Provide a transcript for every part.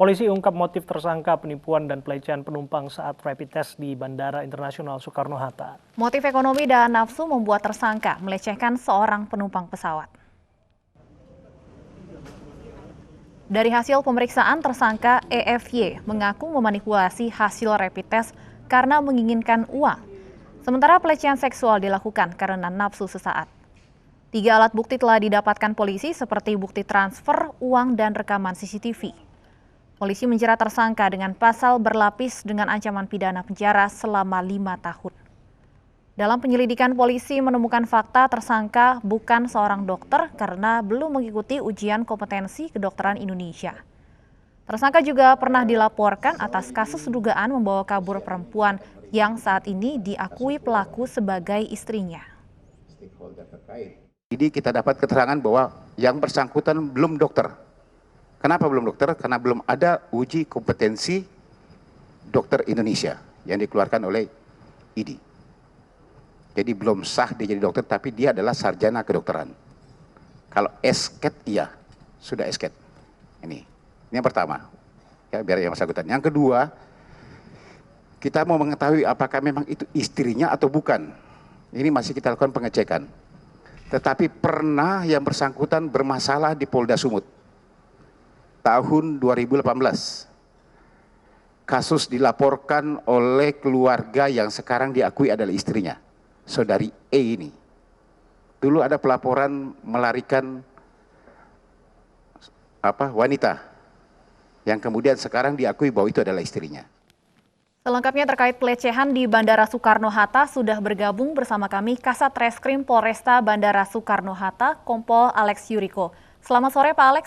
Polisi ungkap motif tersangka penipuan dan pelecehan penumpang saat rapid test di Bandara Internasional Soekarno-Hatta. Motif ekonomi dan nafsu membuat tersangka melecehkan seorang penumpang pesawat. Dari hasil pemeriksaan, tersangka EFY mengaku memanipulasi hasil rapid test karena menginginkan uang. Sementara pelecehan seksual dilakukan karena nafsu sesaat. 3 alat bukti telah didapatkan polisi seperti bukti transfer, uang, dan rekaman CCTV. Polisi menjerat tersangka dengan pasal berlapis dengan ancaman pidana penjara selama 5 tahun. Dalam penyelidikan, polisi menemukan fakta tersangka bukan seorang dokter karena belum mengikuti ujian kompetensi kedokteran Indonesia. Tersangka juga pernah dilaporkan atas kasus dugaan membawa kabur perempuan yang saat ini diakui pelaku sebagai istrinya. Jadi kita dapat keterangan bahwa yang bersangkutan belum dokter. Kenapa belum dokter? Karena belum ada uji kompetensi dokter Indonesia yang dikeluarkan oleh ID. Jadi belum sah dia jadi dokter, tapi dia adalah sarjana kedokteran. Kalau esket iya, sudah esket. Ini yang pertama, ya biar yang bersangkutan. Yang kedua, kita mau mengetahui apakah memang itu istrinya atau bukan. Ini masih kita lakukan pengecekan. Tetapi pernah yang bersangkutan bermasalah di Polda Sumut. Tahun 2018. Kasus dilaporkan oleh keluarga yang sekarang diakui adalah istrinya. Saudari E ini. Dulu ada pelaporan melarikan wanita. Yang kemudian sekarang diakui bahwa itu adalah istrinya. Selengkapnya terkait pelecehan di Bandara Soekarno-Hatta sudah bergabung bersama kami Kasat Reskrim Polresta Bandara Soekarno-Hatta, Kompol Alex Yuriko. Selamat sore Pak Alex.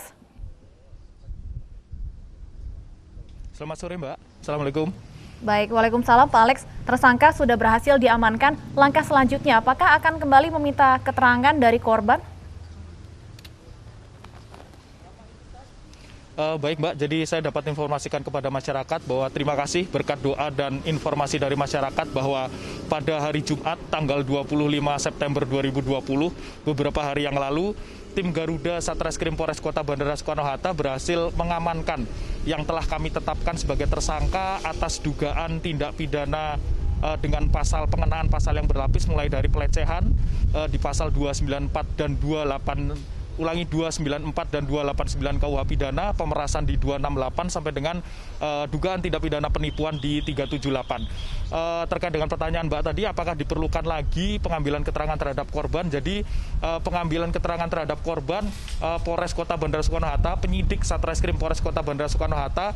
Selamat sore Mbak, Assalamualaikum. Baik, Waalaikumsalam Pak Alex. Tersangka sudah berhasil diamankan. Langkah selanjutnya apakah akan kembali meminta keterangan dari korban? Baik Mbak, jadi saya dapat informasikan kepada masyarakat bahwa terima kasih berkat doa dan informasi dari masyarakat bahwa pada hari Jumat tanggal 25 September 2020, beberapa hari yang lalu, tim Garuda Satreskrim Polres Kota Bandara Soekarno-Hatta berhasil mengamankan yang telah kami tetapkan sebagai tersangka atas dugaan tindak pidana dengan pengenaan pasal yang berlapis mulai dari pelecehan di pasal 294 dan 294 dan 289 KUH pidana, pemerasan di 268 sampai dengan dugaan tindak pidana penipuan di 378. Terkait dengan pertanyaan Mbak tadi, apakah diperlukan lagi pengambilan keterangan terhadap korban? Jadi pengambilan keterangan terhadap korban, Polres Kota Bandara Soekarno-Hatta, penyidik Satreskrim Polres Kota Bandara Soekarno-Hatta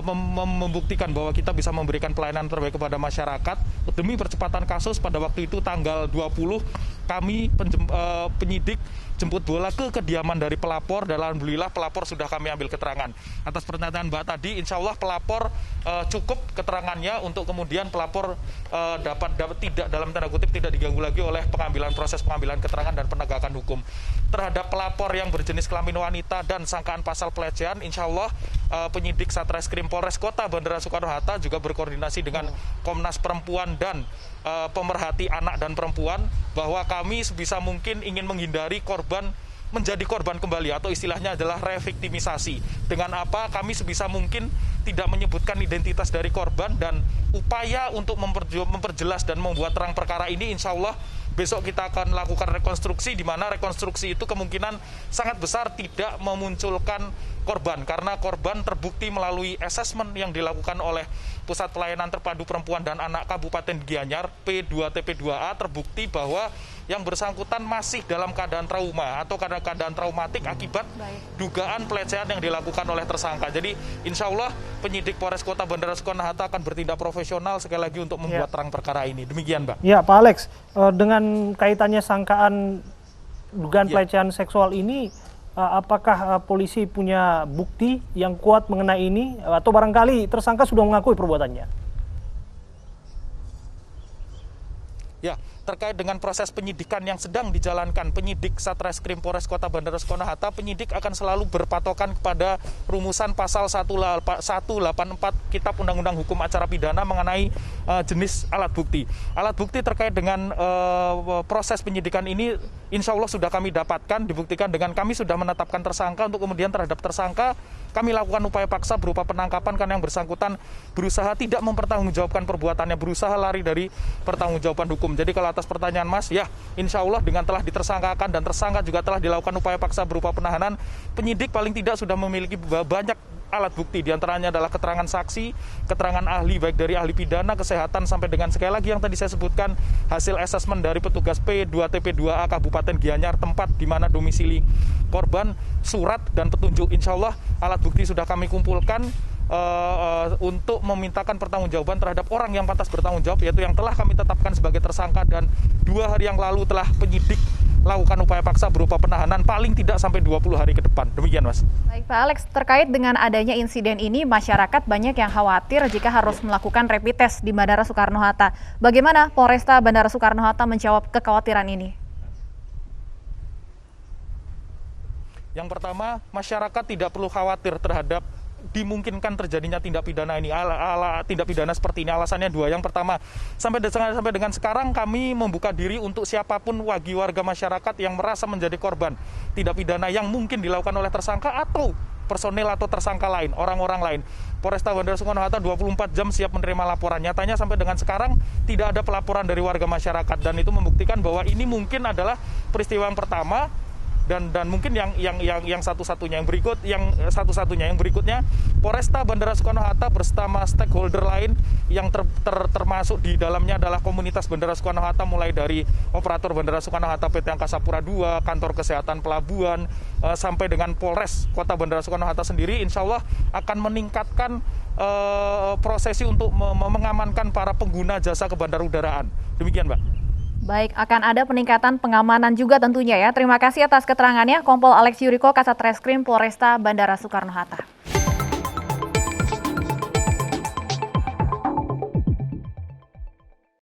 membuktikan bahwa kita bisa memberikan pelayanan terbaik kepada masyarakat. Demi percepatan kasus, pada waktu itu tanggal 20 kami penyidik jemput bola ke kediaman dari pelapor dan alhamdulillah pelapor sudah kami ambil keterangan. Atas pertanyaan Mbak tadi, insya Allah pelapor cukup keterangannya untuk kemudian pelapor dapat tidak dalam tanda kutip tidak diganggu lagi oleh proses pengambilan keterangan dan penegakan hukum. Terhadap pelapor yang berjenis kelamin wanita dan sangkaan pasal pelecehan, insya Allah penyidik Satreskrim Polres Kota Bandara Soekarno-Hatta juga berkoordinasi dengan Komnas Perempuan dan pemerhati anak dan perempuan bahwa kami sebisa mungkin ingin menghindari korban menjadi korban kembali atau istilahnya adalah reviktimisasi. Dengan apa kami sebisa mungkin tidak menyebutkan identitas dari korban dan upaya untuk memperjelas dan membuat terang perkara ini insya Allah besok kita akan lakukan rekonstruksi, di mana rekonstruksi itu kemungkinan sangat besar tidak memunculkan korban karena korban terbukti melalui asesmen yang dilakukan oleh Pusat Pelayanan Terpadu Perempuan dan Anak Kabupaten Gianyar P2TP2A terbukti bahwa yang bersangkutan masih dalam keadaan trauma atau keadaan traumatik akibat dugaan pelecehan yang dilakukan oleh tersangka. Jadi insya Allah penyidik Polres Kota Bandara Soekarno-Hatta akan bertindak profesional sekali lagi untuk membuat terang perkara ini. Demikian Mbak. Ya Pak Alex, dengan kaitannya sangkaan dugaan pelecehan seksual ini, apakah polisi punya bukti yang kuat mengenai ini atau barangkali tersangka sudah mengakui perbuatannya? Ya, terkait dengan proses penyidikan yang sedang dijalankan penyidik Satreskrim Polres Kota Bandara Soekarno-Hatta, penyidik akan selalu berpatokan kepada rumusan pasal 184 Kitab Undang-Undang Hukum Acara Pidana mengenai jenis alat bukti. Alat bukti terkait dengan proses penyidikan ini insya Allah sudah kami dapatkan, dibuktikan dengan kami sudah menetapkan tersangka. Untuk kemudian terhadap tersangka kami lakukan upaya paksa berupa penangkapan karena yang bersangkutan berusaha tidak mempertanggungjawabkan perbuatannya, berusaha lari dari pertanggungjawaban hukum. Jadi kalau atas pertanyaan Mas, ya insya Allah dengan telah ditersangkakan dan tersangka juga telah dilakukan upaya paksa berupa penahanan, penyidik paling tidak sudah memiliki banyak alat bukti, diantaranya adalah keterangan saksi, keterangan ahli, baik dari ahli pidana, kesehatan, sampai dengan sekali lagi yang tadi saya sebutkan, hasil asesmen dari petugas P2TP2A Kabupaten Gianyar, tempat di mana domisili korban, surat dan petunjuk. Insya Allah alat bukti sudah kami kumpulkan untuk memintakan pertanggungjawaban terhadap orang yang pantas bertanggung jawab, yaitu yang telah kami tetapkan sebagai tersangka, dan 2 hari yang lalu telah penyidik lakukan upaya paksa berupa penahanan paling tidak sampai 20 hari ke depan. Demikian, Mas. Baik, Pak Alex, terkait dengan adanya insiden ini, masyarakat banyak yang khawatir jika harus melakukan rapid test di Bandara Soekarno-Hatta. Bagaimana Polresta Bandara Soekarno-Hatta menjawab kekhawatiran ini? Yang pertama, masyarakat tidak perlu khawatir terhadap dimungkinkan terjadinya tindak pidana ini, tindak pidana seperti ini. Alasannya 2. Yang pertama, sampai dengan sekarang kami membuka diri untuk siapapun bagi warga masyarakat yang merasa menjadi korban tindak pidana yang mungkin dilakukan oleh tersangka atau personel atau tersangka lain, orang-orang lain. Polresta Bandara Soekarno-Hatta 24 jam siap menerima laporan. Nyatanya sampai dengan sekarang tidak ada pelaporan dari warga masyarakat, dan itu membuktikan bahwa ini mungkin adalah peristiwa yang pertama dan mungkin yang satu-satunya. Yang berikutnya Polresta Bandara Soekarno-Hatta bersama stakeholder lain yang termasuk di dalamnya adalah komunitas Bandara Soekarno-Hatta, mulai dari operator Bandara Soekarno-Hatta PT Angkasa Pura II, kantor kesehatan pelabuhan, sampai dengan Polres Kota Bandara Soekarno-Hatta sendiri, insya Allah akan meningkatkan prosesi untuk mengamankan para pengguna jasa kebandarudaraan. Demikian, Mbak. Baik, akan ada peningkatan pengamanan juga tentunya ya. Terima kasih atas keterangannya, Kompol Alex Yuriko, Kasat Reskrim Polresta Bandara Soekarno-Hatta.